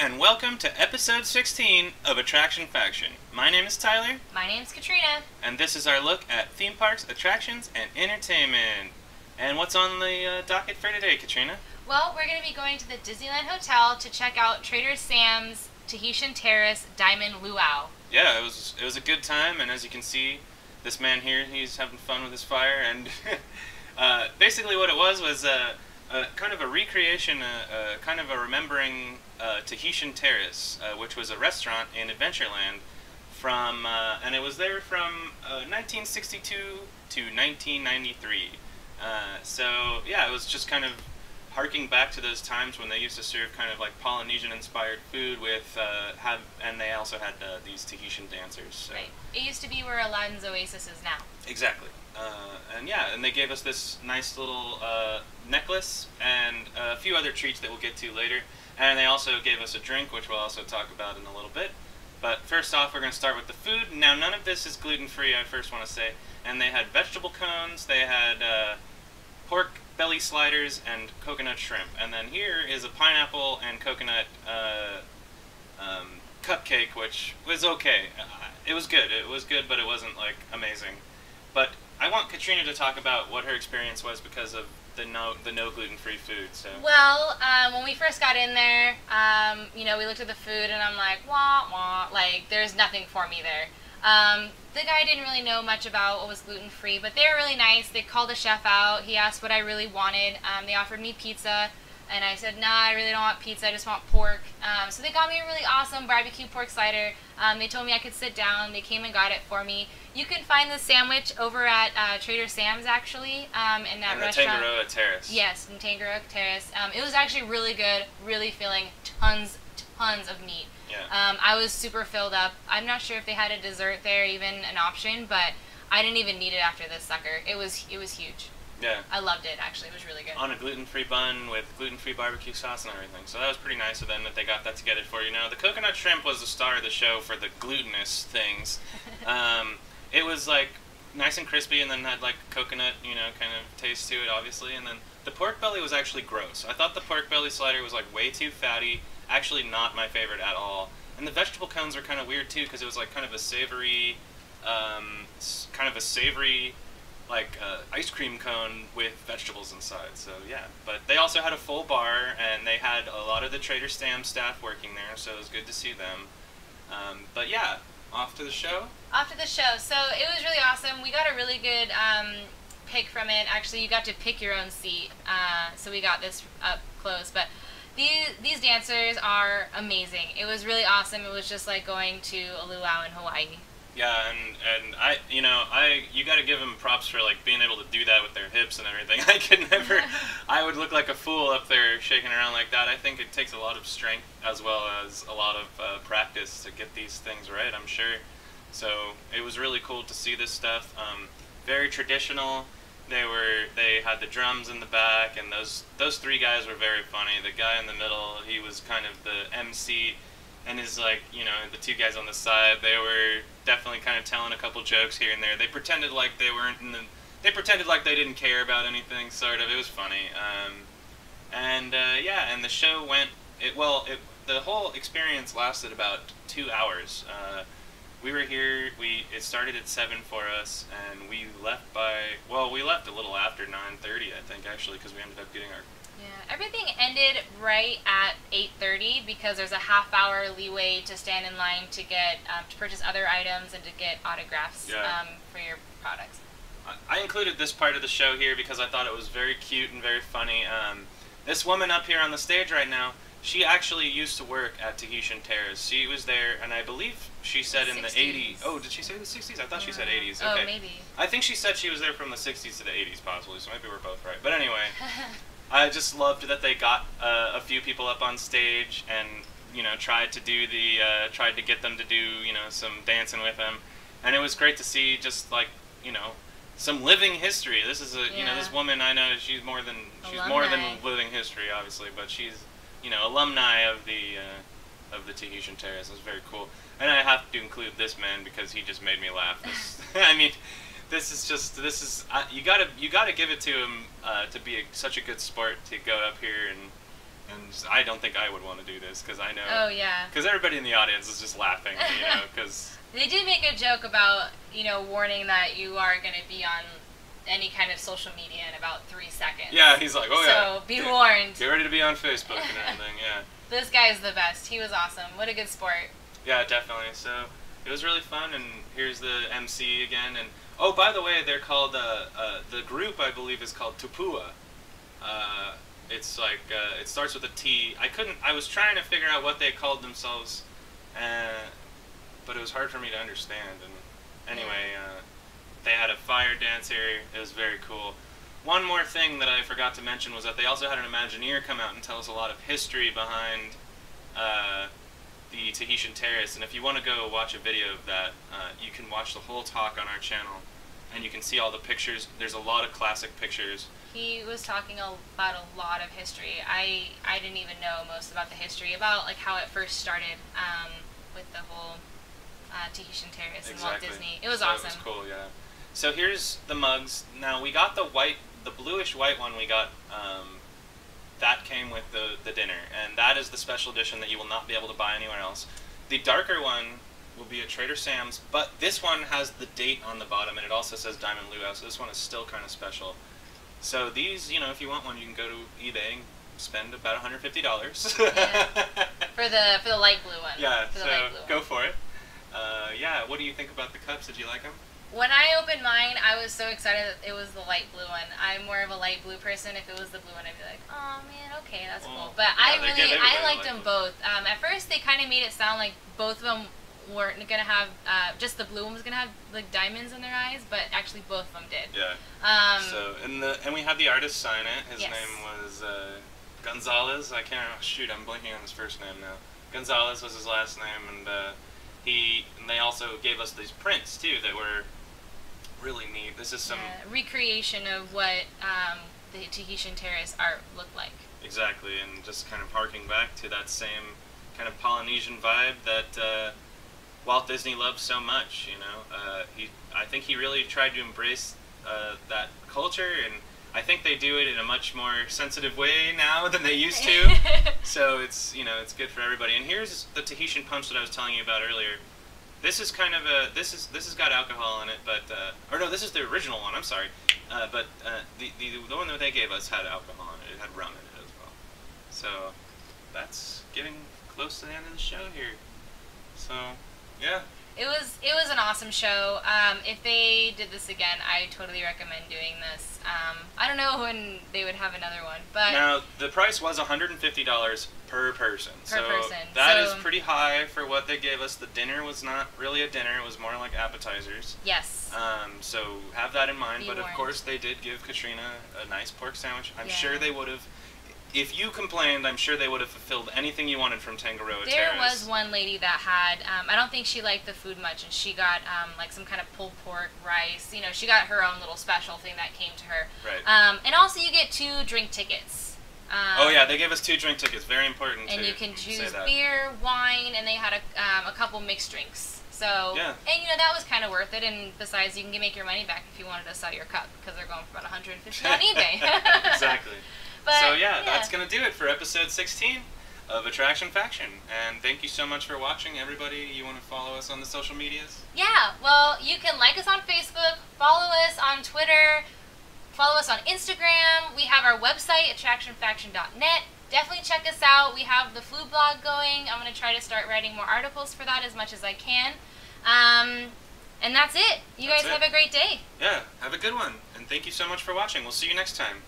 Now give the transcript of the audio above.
and welcome to episode 16 of Attraction Faction. My name is Tyler. My name's Katrina. And this is our look at theme parks, attractions, and entertainment. And what's on the docket for today, Katrina? Well, we're going to be going to the Disneyland Hotel to check out Trader Sam's Tahitian Terrace Diamond Luau. Yeah, it was a good time, and as you can see, this man here, he's having fun with his fire, and basically what it was kind of a recreation, kind of a remembering Tahitian Terrace, which was a restaurant in Adventureland from, and it was there from 1962 to 1993. So yeah, it was just kind of harking back to those times when they used to serve kind of like Polynesian inspired food with, and they also had these Tahitian dancers. So. Right. It used to be where Aladdin's Oasis is now. Exactly. And yeah, and they gave us this nice little necklace and a few other treats that we'll get to later. And they also gave us a drink, which we'll also talk about in a little bit. But first off, we're going to start with the food. Now, none of this is gluten-free, I first want to say. And they had vegetable cones, they had pork belly sliders, and coconut shrimp. And then here is a pineapple and coconut cupcake, which was okay. It was good. It was good, but it wasn't, like, amazing. But I want Katrina to talk about what her experience was because of the no gluten-free food. So. Well, when we first got in there, we looked at the food and I'm like, wah, wah, like, there's nothing for me there. The guy didn't really know much about what was gluten-free, but they were really nice. They called the chef out. He asked what I really wanted. They offered me pizza, and I said, nah, I really don't want pizza. I just want pork. So they got me a really awesome barbecue pork slider. They told me I could sit down. They came and got it for me. You can find the sandwich over at Trader Sam's, actually, in that restaurant. Tangaroa Terrace. Yes, in Tangaroa Terrace. It was actually really good, really filling, tons of meat. Yeah. I was super filled up. I'm not sure if they had a dessert there, even an option, but I didn't even need it after this sucker. It was huge. Yeah. I loved it, actually. It was really good. On a gluten-free bun with gluten-free barbecue sauce and everything. So that was pretty nice of them that they got that together for you. Now, the coconut shrimp was the star of the show for the glutinous things. It was, like, nice and crispy and then had, like, coconut, kind of taste to it, obviously. And then the pork belly was actually gross. I thought the pork belly slider was, like, way too fatty. Actually not my favorite at all. And the vegetable cones were kind of weird, too, because it was, like, kind of a savory, ice cream cone with vegetables inside, so yeah. But they also had a full bar, and they had a lot of the Trader Sam's staff working there, so it was good to see them. But yeah, off to the show? Off to the show. So it was really awesome. We got a really good pick from it. Actually, you got to pick your own seat, so we got this up close. But these dancers are amazing. It was really awesome. It was just like going to a luau in Hawaii. Yeah, and you got to give them props for like being able to do that with their hips and everything. I could never. I would look like a fool up there shaking around like that. I think it takes a lot of strength as well as a lot of practice to get these things right, I'm sure. So it was really cool to see this stuff. Very traditional. They had the drums in the back, and those three guys were very funny. The guy in the middle, he was kind of the MC. And his, the two guys on the side, they were definitely kind of telling a couple jokes here and there. They pretended like they weren't they pretended like they didn't care about anything, sort of. It was funny. And the show went, the whole experience lasted about 2 hours. We were here, it started at 7 for us, and we left we left a little after 9:30, I think, actually, because we ended up getting our... Yeah, everything ended right at 8:30 because there's a half-hour leeway to stand in line to get to purchase other items and to get autographs for your products. I included this part of the show here because I thought it was very cute and very funny. This woman up here on the stage right now, she actually used to work at Tahitian Terrace. She was there, and I believe she said in the 80s. Oh, did she say the 60s? I thought she said 80s. Okay. Oh, maybe. I think she said she was there from the 60s to the 80s, possibly, so maybe we're both right. But anyway... I just loved that they got a few people up on stage and tried to get them to do some dancing with them, and it was great to see just like some living history. This is this woman, I know she's more than living history, obviously, but she's alumni of the Tahitian Terrace. It was very cool, and I have to include this man because he just made me laugh. I mean. You gotta give it to him to be such a good sport to go up here And I don't think I would want to do this because I know. Oh yeah. Because everybody in the audience is just laughing, you know. Because they did make a joke about warning that you are going to be on any kind of social media in about 3 seconds. Yeah, he's like, oh yeah. So be warned. Get ready to be on Facebook and everything. Yeah. This guy's the best. He was awesome. What a good sport. Yeah, definitely. So it was really fun, and here's the MC again. And oh, by the way, they're called the group I believe is called Tupua. It's like it starts with a T. I was trying to figure out what they called themselves, but it was hard for me to understand. And anyway, they had a fire dance here. It was very cool. One more thing that I forgot to mention was that they also had an Imagineer come out and tell us a lot of history behind the Tahitian Terrace. And if you want to go watch a video of that, you can watch the whole talk on our channel, and you can see all the pictures. There's a lot of classic pictures. He was talking about a lot of history. I didn't even know most about the history, about like how it first started with the whole Tahitian Terrace and Walt Disney. It was awesome. It was cool, yeah. So here's the mugs. Now we got the bluish white one we got, that came with the dinner, and that is the special edition that you will not be able to buy anywhere else. The darker one will be at Trader Sam's, but this one has the date on the bottom, and it also says Diamond Luau, so this one is still kind of special. So these, if you want one, you can go to eBay and spend about $150. Yeah. For the light blue one. Yeah, so go for it. Yeah, what do you think about the cups? Did you like them? When I opened mine, I was so excited that it was the light blue one. I'm more of a light blue person. If it was the blue one, I'd be like, oh man, okay, that's cool. But yeah, I liked them both. At first, they kind of made it sound like both of them weren't gonna have just the blue one was gonna have like diamonds in their eyes, but actually both of them did. Yeah. So and we had the artist sign it. His name was Gonzalez. I can't. Shoot, I'm blanking on his first name now. Gonzalez was his last name, and they also gave us these prints too that were really neat. This is some recreation of what the Tahitian Terrace art looked like. Exactly, and just kind of harking back to that same kind of Polynesian vibe that Walt Disney loved so much. I think he really tried to embrace that culture, and I think they do it in a much more sensitive way now than they used to. So it's it's good for everybody. And here's the Tahitian punch that I was telling you about earlier. This is kind of this has got alcohol in it, but or no, this is the original one. I'm sorry, but the one that they gave us had alcohol in it. It had rum in it as well. So that's getting close to the end of the show here. So yeah. It was an awesome show. If they did this again, I totally recommend doing this. I don't know when they would have another one, but now the price was $150 per person. Per person. That is pretty high for what they gave us. The dinner was not really a dinner; it was more like appetizers. Yes. So have that in mind. Be but warned. Of course, they did give Katrina a nice pork sandwich. I'm sure they would have. If you complained, I'm sure they would have fulfilled anything you wanted from Tangaroa Terrace. There was one lady that had, I don't think she liked the food much, and she got like some kind of pulled pork, rice. She got her own little special thing that came to her. Right. And also you get 2 drink tickets. Oh yeah, they gave us 2 drink tickets. Very important. And you can choose beer, wine, and they had a couple mixed drinks. So, yeah. And that was kind of worth it. And besides, you can make your money back if you wanted to sell your cup, because they're going for about $150 on eBay. Exactly. But, so yeah, that's going to do it for episode 16 of Attraction Faction. And thank you so much for watching, everybody. You want to follow us on the social medias? Yeah, well, you can like us on Facebook, follow us on Twitter, follow us on Instagram. We have our website, attractionfaction.net. Definitely check us out. We have the food blog going. I'm going to try to start writing more articles for that as much as I can. And that's it. You guys have a great day. Yeah, have a good one. And thank you so much for watching. We'll see you next time.